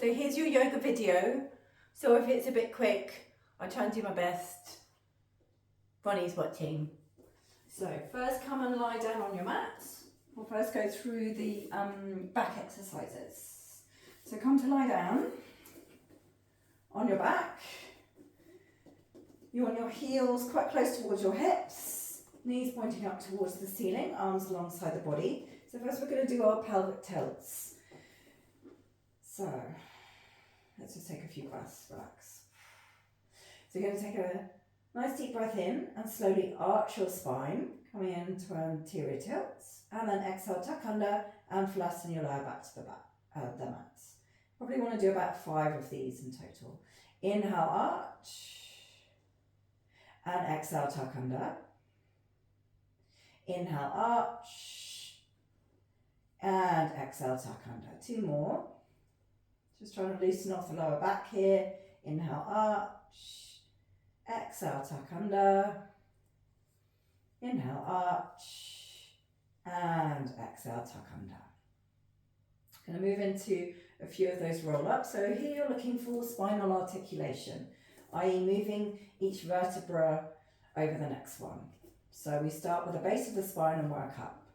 So here's your yoga video. So if it's a bit quick, I try and do my best. Bonnie's watching. So first come and lie down on your mat. We'll first go through the back exercises. So come to lie down on your back. You want your heels quite close towards your hips, knees pointing up towards the ceiling, arms alongside the body. So first we're going to do our pelvic tilts. So let's just take a few breaths, relax. So you're going to take a nice deep breath in and slowly arch your spine, coming into anterior tilts, and then exhale, tuck under and flatten your lower back to the mat. Probably want to do about 5 of these in total. Inhale, arch, and exhale, tuck under. Inhale, arch, and exhale, tuck under. 2 more. Just trying to loosen off the lower back here. Inhale, arch, exhale, tuck under. Inhale, arch, and exhale, tuck under. Going to move into a few of those roll-ups. So here you're looking for spinal articulation, i.e. moving each vertebra over the next one. So we start with the base of the spine and work up.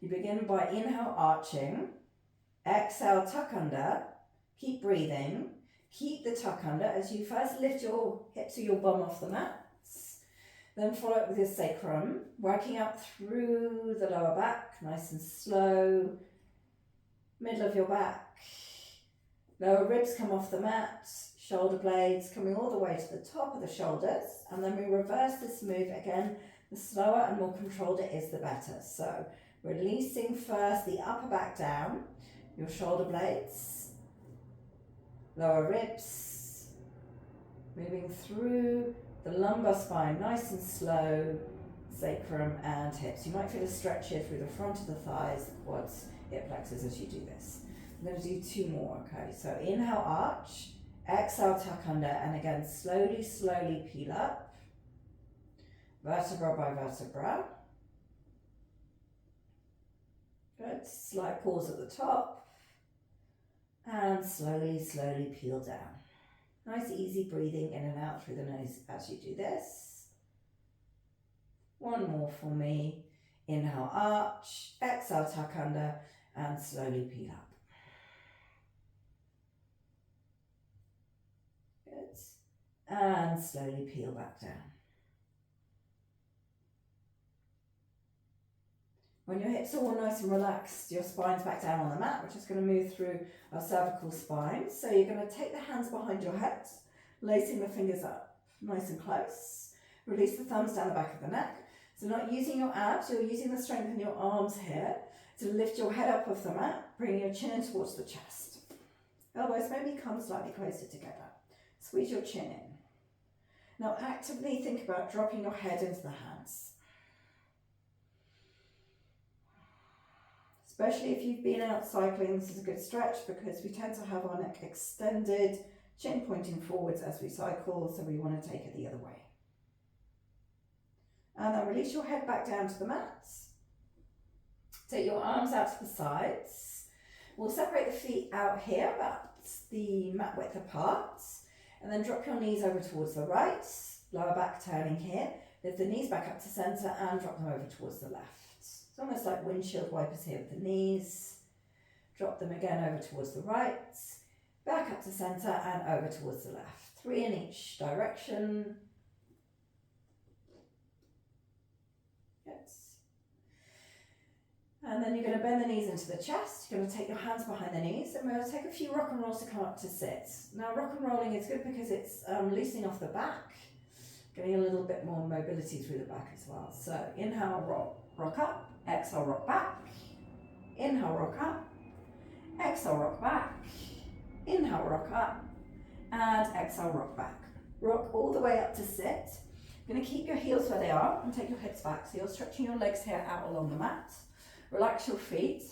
You begin by inhale, arching, exhale, tuck under, keep breathing, keep the tuck under as you first lift your hips or your bum off the mats, then follow it with your sacrum, working up through the lower back, nice and slow, middle of your back, lower ribs come off the mat, shoulder blades coming all the way to the top of the shoulders, and then we reverse this move again. The slower and more controlled it is, the better. So releasing first the upper back down, your shoulder blades, lower ribs, moving through the lumbar spine, nice and slow, sacrum and hips. You might feel a stretch here through the front of the thighs, the quads, hip flexors as you do this. I'm going to do 2 more, okay? So inhale, arch, exhale, tuck under, and again, slowly peel up, vertebra by vertebra. Good, slight pause at the top, and slowly peel down. Nice easy breathing in and out through the nose as you do this. 1 more for me. Inhale, arch, exhale, tuck under, and slowly peel up. Good. And slowly peel back down. When your hips are all nice and relaxed, your spine's back down on the mat. We're just going to move through our cervical spine. So you're going to take the hands behind your head, lacing the fingers up nice and close. Release the thumbs down the back of the neck. So not using your abs, you're using the strength in your arms here to lift your head up off the mat, bringing your chin in towards the chest. Elbows maybe come slightly closer together. Squeeze your chin in. Now actively think about dropping your head into the hands. Especially if you've been out cycling, this is a good stretch because we tend to have our neck extended, chin pointing forwards as we cycle, so we want to take it the other way. And then release your head back down to the mat. Take your arms out to the sides. We'll separate the feet out here, about the mat width apart, and then drop your knees over towards the right, lower back turning here. Lift the knees back up to center and drop them over towards the left. It's almost like windshield wipers here with the knees. Drop them again over towards the right, back up to center and over towards the left. 3 in each direction. Good. And then you're going to bend the knees into the chest. You're going to take your hands behind the knees and we're going to take a few rock and rolls to come up to sit. Now rock and rolling is good because it's loosening off the back, getting a little bit more mobility through the back as well. So inhale, rock up, exhale, rock back, inhale, rock up, exhale, rock back, inhale, rock up, and exhale, rock back. Rock all the way up to sit. You're going to keep your heels where they are and take your hips back. So you're stretching your legs here out along the mat. Relax your feet,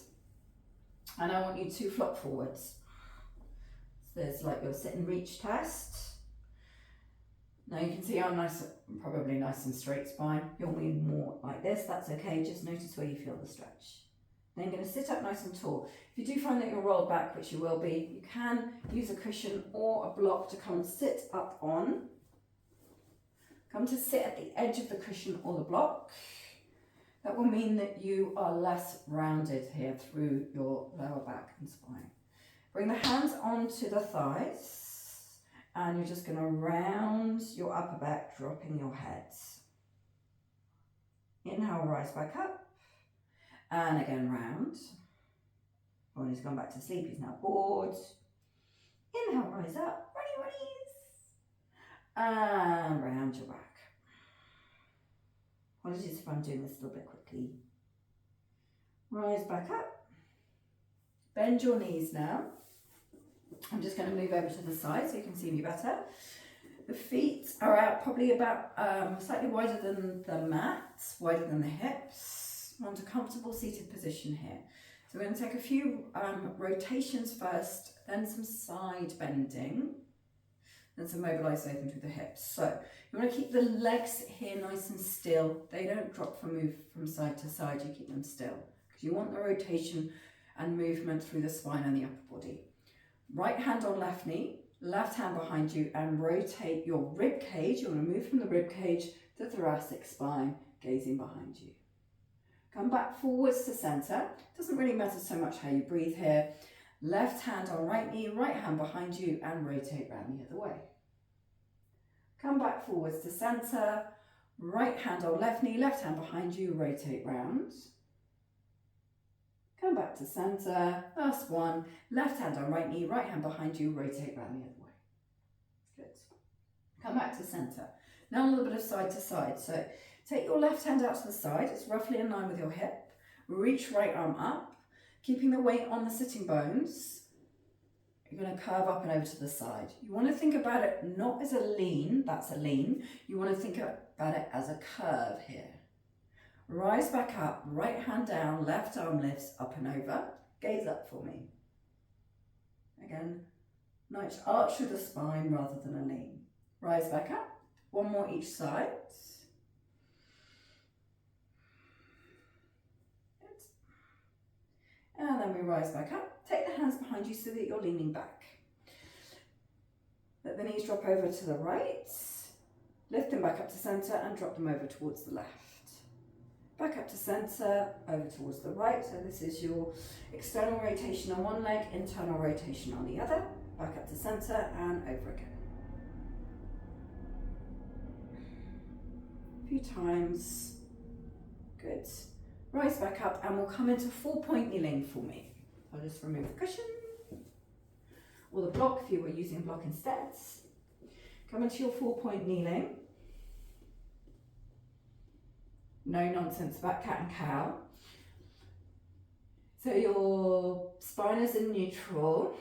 and I want you to flop forwards. So there's like your sit and reach test. Now you can see I'm probably nice and straight spine. You'll move more like this, that's okay. Just notice where you feel the stretch. Then going to sit up nice and tall. If you do find that you're rolled back, which you will be, you can use a cushion or a block to come and sit up on. Come to sit at the edge of the cushion or the block. That will mean that you are less rounded here through your lower back and spine. Bring the hands onto the thighs and you're just going to round your upper back, dropping your head. Inhale, rise back up. And again, round. When he's gone back to sleep, he's now bored. Inhale, rise up. And round your back. Apologies if I'm doing this a little bit quickly. Rise back up. Bend your knees now. I'm just going to move over to the side so you can see me better. The feet are out probably about slightly wider than the mat, wider than the hips. Want a comfortable seated position here. So we're going to take a few rotations first, then some side bending. And some mobilisation through the hips. So you want to keep the legs here nice and still. They don't drop from move from side to side. You keep them still because you want the rotation and movement through the spine and the upper body. Right hand on left knee, left hand behind you, and rotate your rib cage. You want to move from the rib cage to thoracic spine, gazing behind you. Come back forwards to centre. Doesn't really matter so much how you breathe here. Left hand on right knee, right hand behind you, and rotate round the other way. Come back forwards to centre, right hand on left knee, left hand behind you, rotate round. Come back to centre, last one, left hand on right knee, right hand behind you, rotate round the other way. Good. Come back to centre. Now a little bit of side to side. So take your left hand out to the side, it's roughly in line with your hip. Reach right arm up. Keeping the weight on the sitting bones, you're going to curve up and over to the side. You want to think about it not as a lean, that's a lean. You want to think about it as a curve here. Rise back up, right hand down, left arm lifts up and over. Gaze up for me. Again, nice arch through the spine rather than a lean. Rise back up, one more each side. And then we rise back up. Take the hands behind you so that you're leaning back. Let the knees drop over to the right. Lift them back up to centre and drop them over towards the left. Back up to centre, over towards the right. So this is your external rotation on one leg, internal rotation on the other. Back up to centre and over again. A few times. Good. Rise back up and we'll come into 4-point kneeling for me. I'll just remove the cushion or the block if you were using a block instead. Come into your 4-point kneeling. No nonsense about cat and cow. So your spine is in neutral.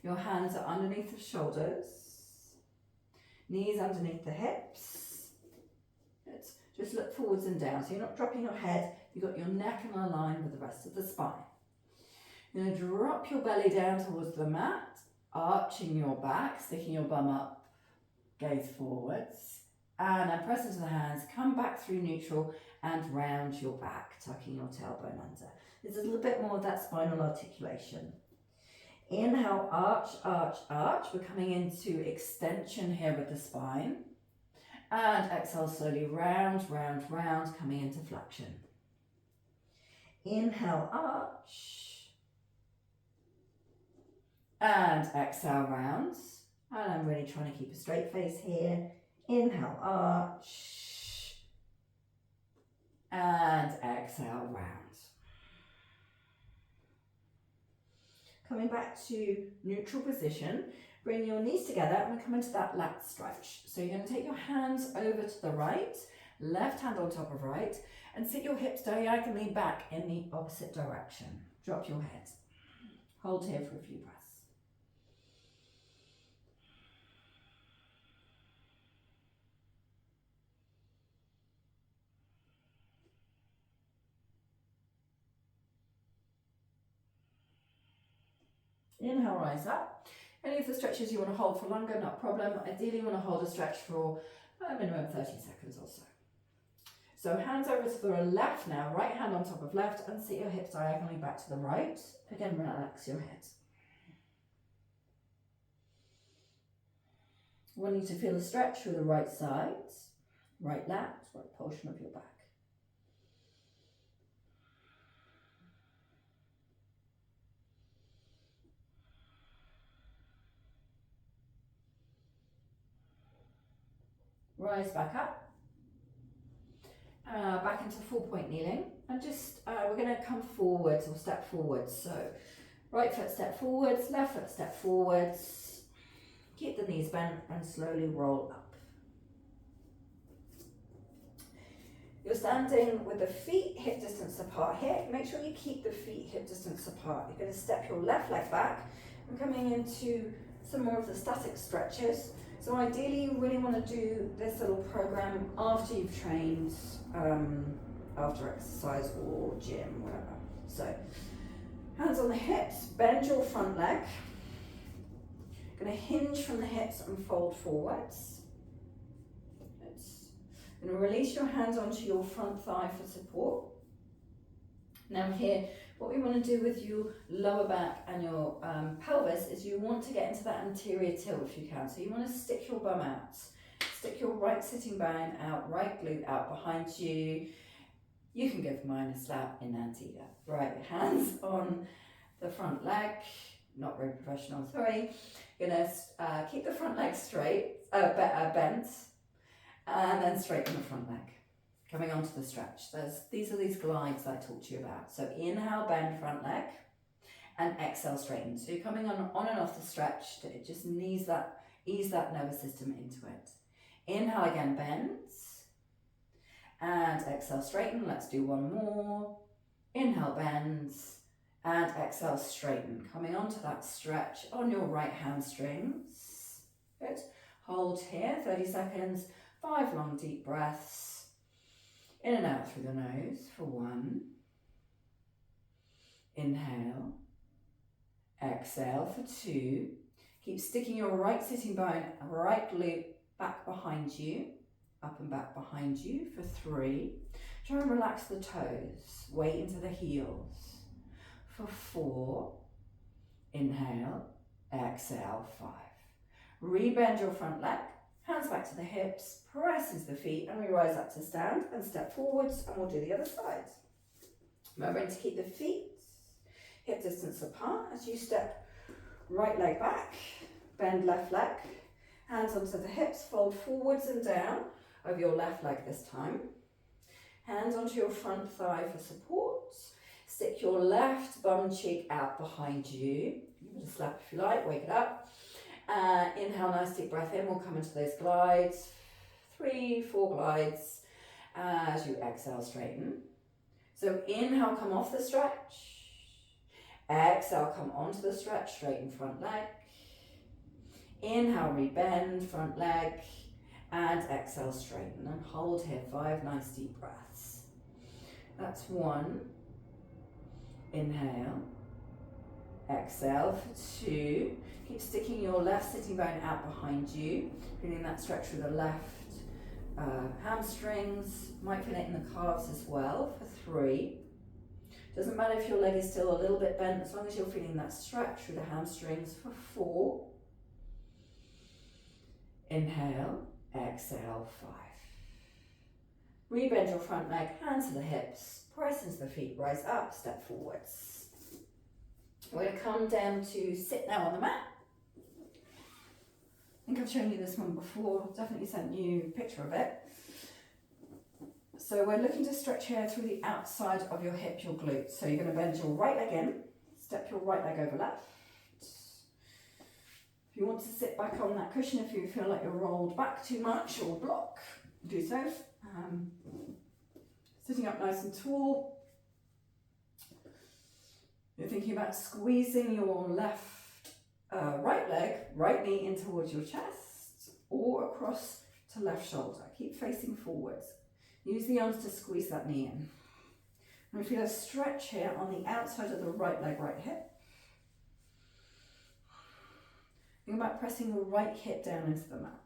Your hands are underneath the shoulders. Knees underneath the hips. Just look forwards and down, so you're not dropping your head, you've got your neck in a line with the rest of the spine. You're going to drop your belly down towards the mat, arching your back, sticking your bum up, gaze forwards, and then press into the hands, come back through neutral and round your back, tucking your tailbone under. There's a little bit more of that spinal articulation. Inhale, arch, arch, arch. We're coming into extension here with the spine. And exhale slowly, round, round, round, coming into flexion. Inhale, arch. And exhale, round. And I'm really trying to keep a straight face here. Inhale, arch. And exhale, round. Coming back to neutral position. Bring your knees together and come into that lat stretch. So you're going to take your hands over to the right, left hand on top of right, and sit your hips diagonally back in the opposite direction. Drop your head. Hold here for a few breaths. Inhale, rise up. Any of the stretches you want to hold for longer, not a problem. Ideally you want to hold a stretch for a minimum 30 seconds or so. So hands over to the left now, right hand on top of left, and sit your hips diagonally back to the right. Again, relax your head. I want you to feel a stretch through the right sides, right lats, right portion of your back. Rise back up. Back into 4-point kneeling, and just we're going to come forwards or step forwards. So right foot step forwards, left foot step forwards, keep the knees bent and slowly roll up. You're standing with the feet hip distance apart here. Make sure you keep the feet hip distance apart. You're going to step your left leg back and coming into some more of the static stretches. So ideally you really want to do this little program after you've trained, after exercise or gym, whatever. So hands on the hips, bend your front leg. Going to hinge from the hips and fold forwards. Going to release your hands onto your front thigh for support. Now here, what we want to do with your lower back and your pelvis is you want to get into that anterior tilt if you can. So you want to stick your bum out. Stick your right sitting bone out, right glute out behind you. You can give mine a slap in Antigua. Right, hands on the front leg. Not very professional, sorry. You're going to keep the front leg straight, bent, and then straighten the front leg. Coming onto the stretch. These are these glides I talked to you about. So inhale, bend front leg, and exhale, straighten. So you're coming on and off the stretch to just ease that nervous system into it. Inhale again, bends, and exhale, straighten. Let's do one more. Inhale, bends, and exhale, straighten. Coming onto that stretch on your right hamstrings. Good. Hold here, 30 seconds, 5 long deep breaths. In and out through the nose for 1. Inhale. Exhale for 2. Keep sticking your right sitting bone, right glute back behind you, up and back behind you for 3. Try and relax the toes, weight into the heels for 4. Inhale. Exhale, 5. Rebend your front leg. Hands back to the hips, press into the feet, and we rise up to stand and step forwards, and we'll do the other side. Remembering to keep the feet hip distance apart as you step right leg back, bend left leg, hands onto the hips, fold forwards and down over your left leg this time. Hands onto your front thigh for support. Stick your left bum cheek out behind you. Give it a slap if you like, wake it up. Inhale, nice deep breath in. We'll come into those glides. 3, 4 glides as you exhale, straighten. So inhale, come off the stretch. Exhale, come onto the stretch, straighten front leg. Inhale, rebend front leg. And exhale, straighten. And hold here, 5 nice deep breaths. That's 1. Inhale. Exhale for 2. Keep sticking your left sitting bone out behind you, feeling that stretch through the left hamstrings. Might feel it in the calves as well for 3. Doesn't matter if your leg is still a little bit bent, as long as you're feeling that stretch through the hamstrings for 4. Inhale, exhale, 5. Rebend your front leg, hands to the hips, press into the feet, rise up, step forwards. We're going to come down to sit now on the mat. I think I've shown you this one before, definitely sent you a picture of it. So we're looking to stretch here through the outside of your hip, your glute. So you're going to bend your right leg in, step your right leg over left. If you want to sit back on that cushion, if you feel like you're rolled back too much or block, do so. Sitting up nice and tall. You're thinking about squeezing your right leg, right knee in towards your chest or across to left shoulder. Keep facing forwards. Use the arms to squeeze that knee in. And we feel a stretch here on the outside of the right leg, right hip. Think about pressing the right hip down into the mat.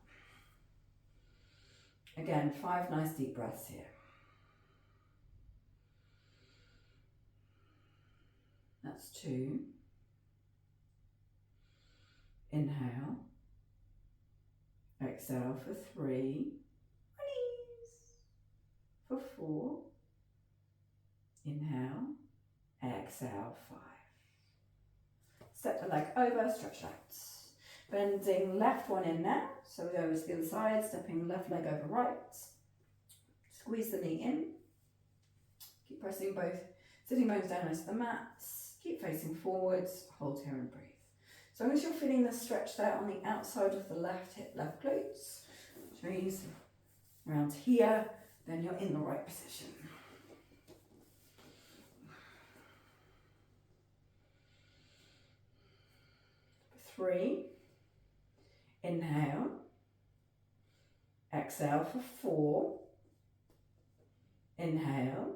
Again, 5 nice deep breaths here. That's 2. Inhale. Exhale for 3. Release. For 4. Inhale. Exhale, 5. Step the leg over, stretch out. Bending left one in now, so we go over to the other side, stepping left leg over right. Squeeze the knee in. Keep pressing both sitting bones down into the mat. Keep facing forwards, hold here and breathe. So as long as you're feeling the stretch there on the outside of the left hip, left glutes, which means around here, then you're in the right position. 3. Inhale. Exhale for 4. Inhale.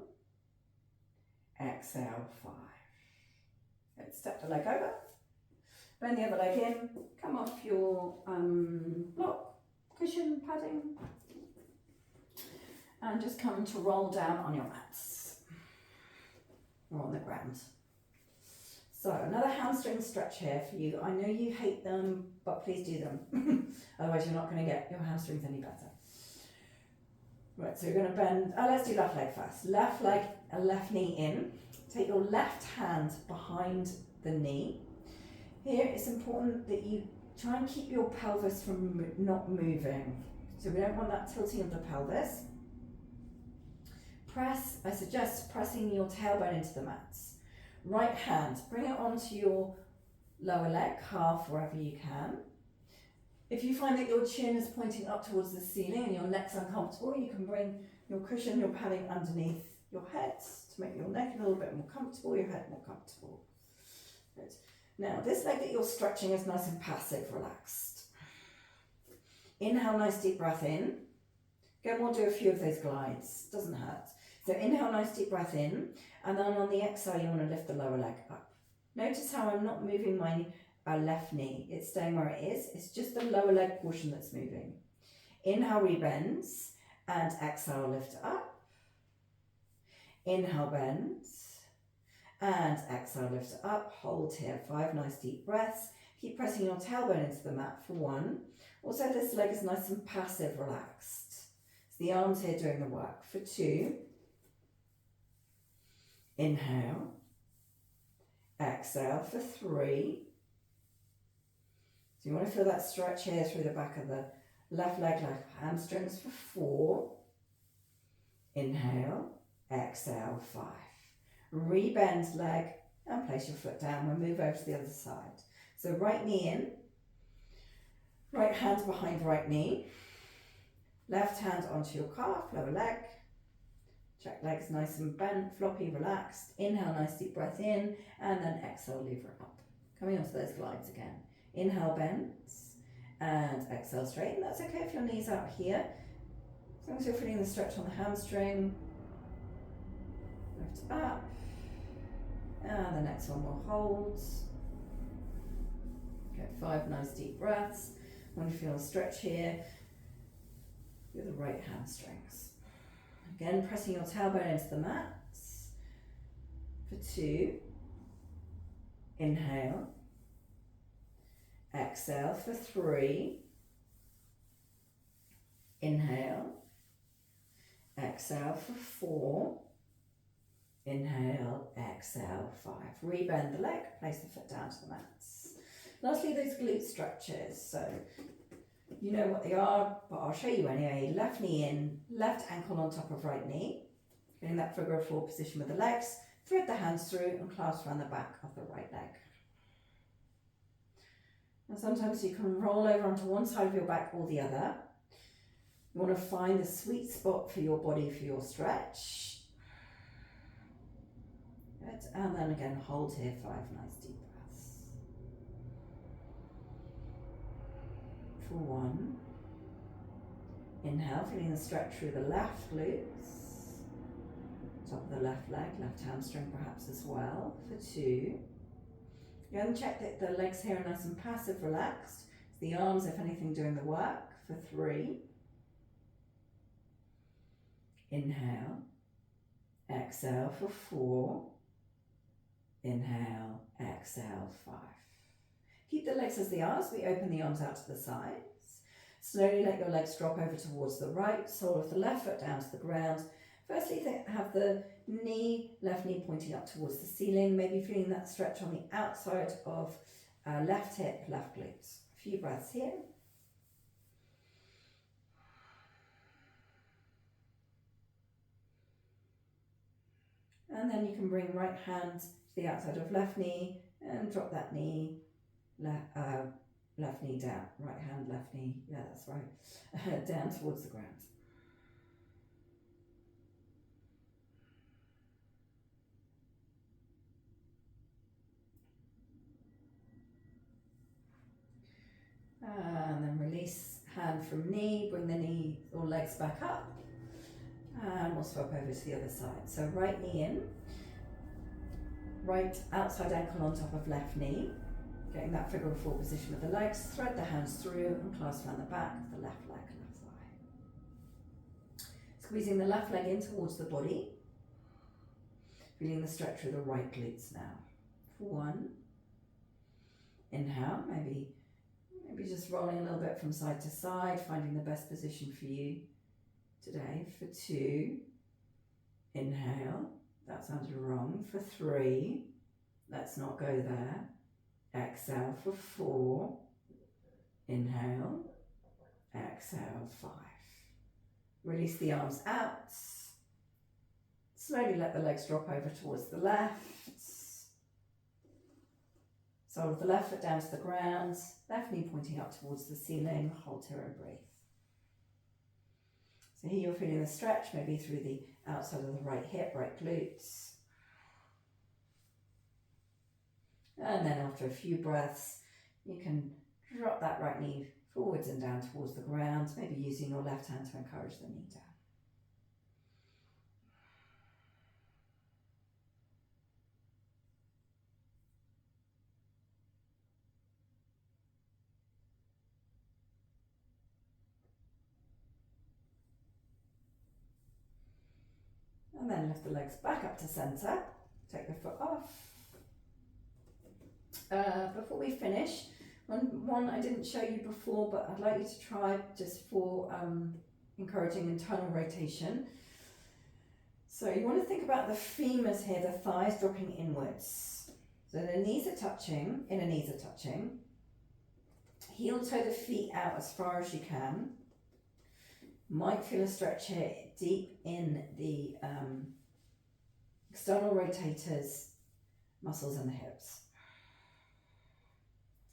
Exhale, 5. Good. Step the leg over. Bend the other leg in. Come off your block, cushion, padding. And just come to roll down on your mats. Or on the ground. So another hamstring stretch here for you. I know you hate them, but please do them. Otherwise you're not going to get your hamstrings any better. Right, so you're going to bend, let's do left leg first. Left leg, left knee in. Take your left hand behind the knee. Here it's important that you try and keep your pelvis from not moving. So we don't want that tilting of the pelvis. Press, I suggest pressing your tailbone into the mats. Right hand, bring it onto your lower leg, calf, wherever you can. If you find that your chin is pointing up towards the ceiling and your neck's uncomfortable, you can bring your cushion, your padding underneath your head to make your neck a little bit more comfortable, your head more comfortable. Good. Now, this leg that you're stretching is nice and passive, relaxed. Inhale, nice deep breath in. Again, we'll do a few of those glides, doesn't hurt. So inhale, nice deep breath in, and then on the exhale, you want to lift the lower leg up. Notice how I'm not moving my left knee. It's staying where it is. It's just the lower leg portion that's moving. Inhale, rebends, and exhale, lift up. Inhale, bends, and exhale, lift up. Hold here, 5 nice deep breaths. Keep pressing your tailbone into the mat for 1. Also, this leg is nice and passive, relaxed. It's the arms here doing the work for 2. Inhale. Exhale for 3. So you want to feel that stretch here through the back of the left leg, left hamstrings for 4. Inhale. Exhale, 5. Rebend leg and place your foot down. We'll move over to the other side. So right knee in. Right hand behind right knee. Left hand onto your calf, lower leg. Check legs nice and bent, floppy, relaxed. Inhale, nice deep breath in, and then exhale, lever up. Coming onto those glides again. Inhale, bends, and exhale, straighten. That's okay if your knee's out here. As long as you're feeling the stretch on the hamstring. Lift up. And the next one will hold. Okay, 5 nice deep breaths. Want to feel a stretch here with the right hamstrings. Again, pressing your tailbone into the mats for 2. Inhale. Exhale for 3. Inhale. Exhale for 4. Inhale, exhale, 5. Rebend the leg, place the foot down to the mats. Lastly, those glute stretches. So you know what they are, but I'll show you anyway. Left knee in, left ankle on top of right knee. Getting that figure of 4 position with the legs. Thread the hands through and clasp around the back of the right leg. And sometimes you can roll over onto one side of your back or the other. You want to find the sweet spot for your body for your stretch. Good. And then again, hold here, 5 nice deep breaths. For 1. Inhale, feeling the stretch through the left glutes. Top of the left leg, left hamstring perhaps as well. For 2. Again, check that the legs here are nice and passive, relaxed. It's the arms, if anything, doing the work. For 3. Inhale. Exhale for 4. Inhale, exhale, 5. Keep the legs as they are as we open the arms out to the sides. Slowly let your legs drop over towards the right, sole of the left foot down to the ground. Firstly, have the left knee pointing up towards the ceiling, maybe feeling that stretch on the outside of left hip, left glutes. A few breaths here. And then you can bring right hand to the outside of left knee and drop that knee, left knee down. Right hand, left knee, yeah, that's right, down towards the ground. And then release hand from knee, bring the knee or legs back up. And we'll swap over to the other side. So right knee in, right outside ankle on top of left knee, getting that figure of 4 position with the legs. Thread the hands through and clasp around the back of the left leg, left thigh. Squeezing the left leg in towards the body. Feeling the stretch through the right glutes now. For 1. Inhale, maybe just rolling a little bit from side to side, finding the best position for you today. For 2, inhale, that sounded wrong. For 3, let's not go there. Exhale for 4, inhale, exhale, 5. Release the arms out. Slowly let the legs drop over towards the left. Sole of the left foot down to the ground, left knee pointing up towards the ceiling. Hold here and breathe. So here you're feeling the stretch, maybe through the outside of the right hip, right glutes. And then after a few breaths, you can drop that right knee forwards and down towards the ground, maybe using your left hand to encourage the knee down. And then lift the legs back up to center, take the foot off. Before we finish, one I didn't show you before, but I'd like you to try just for encouraging internal rotation. So you want to think about the femurs here, the thighs dropping inwards. So the knees are touching, inner knees are touching. Heel toe the feet out as far as you can. Might feel a stretch here deep in the external rotators, muscles in the hips.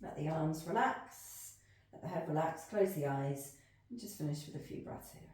Let the arms relax, let the head relax, close the eyes, and just finish with a few breaths here.